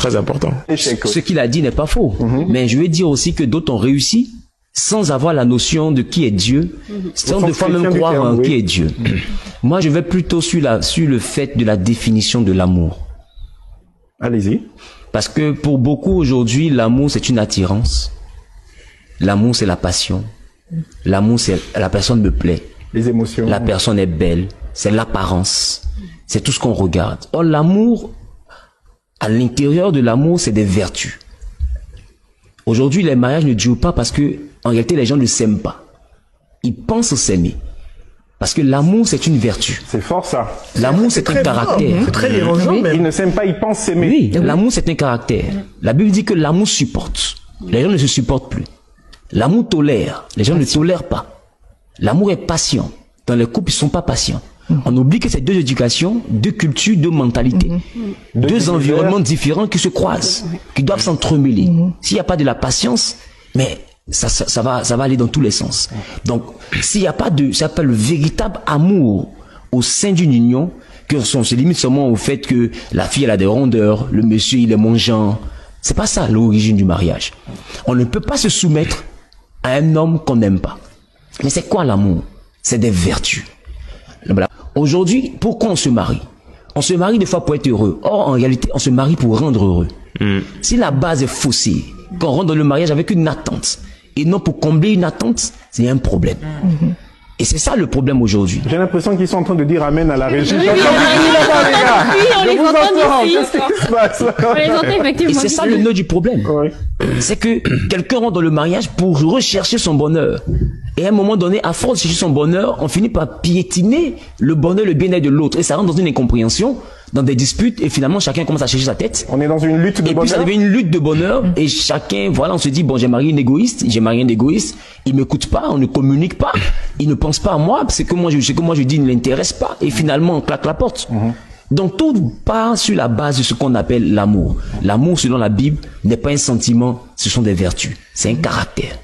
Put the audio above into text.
Très important. Ce qu'il a dit n'est pas faux. Mais je veux dire aussi que d'autres ont réussi sans avoir la notion de qui est Dieu, sans des fois même croire en qui est Dieu. Moi, je vais plutôt sur le fait de la définition de l'amour. Allez-y. Parce que pour beaucoup aujourd'hui, l'amour c'est une attirance. L'amour c'est la passion. L'amour c'est la personne me plaît. Les émotions. La personne est belle. C'est l'apparence. C'est tout ce qu'on regarde. Or, l'amour, à l'intérieur de l'amour, c'est des vertus. Aujourd'hui, les mariages ne durent pas parce que, en réalité, les gens ne s'aiment pas. Ils pensent s'aimer. Parce que l'amour, c'est une vertu. C'est fort, ça. L'amour, c'est un caractère. C'est très dérangeant, Ils même. ne s'aiment pas, ils pensent s'aimer. Oui, l'amour, c'est un caractère. La Bible dit que l'amour supporte. Les gens ne se supportent plus. L'amour tolère. Les gens ne tolèrent pas. L'amour est patient. Dans les couples, ils ne sont pas patients. On oublie que c'est deux éducations, deux cultures, deux mentalités. Deux environnements différents qui se croisent, qui doivent s'entremêler. S'il n'y a pas de la patience, mais ça va aller dans tous les sens. Donc, s'il n'y a pas ça s'appelle le véritable amour au sein d'une union, que on se limite seulement au fait que la fille elle a des rondeurs, le monsieur il est mangeant. C'est pas ça l'origine du mariage. On ne peut pas se soumettre à un homme qu'on n'aime pas. Mais c'est quoi l'amour? C'est des vertus. Voilà. Aujourd'hui, pourquoi on se marie? On se marie des fois pour être heureux. Or, en réalité, on se marie pour rendre heureux. Si la base est faussée, qu'on rentre dans le mariage avec une attente, et non pour combler une attente, c'est un problème. Et c'est ça le problème aujourd'hui. J'ai l'impression qu'ils sont en train de dire amen à la régie. Oui, on les entend ici. Qu'est-ce qui se passe? On les entend effectivement. Et c'est ça le nœud du problème. Oui. C'est que quelqu'un rentre dans le mariage pour rechercher son bonheur. Et à un moment donné, à force de chercher son bonheur, on finit par piétiner le bonheur, le bien-être de l'autre. Et ça rentre dans une incompréhension, dans des disputes, et finalement chacun commence à chercher sa tête. On est dans une lutte de bonheur. Et puis ça devient une lutte de bonheur, et chacun, voilà, on se dit, bon, j'ai marié une égoïste, j'ai marié un égoïste, il m'écoute pas, on ne communique pas, il ne pense pas à moi, c'est que moi je dis, il ne l'intéresse pas, et finalement on claque la porte. Donc tout part sur la base de ce qu'on appelle l'amour. L'amour, selon la Bible, n'est pas un sentiment, ce sont des vertus. C'est un caractère.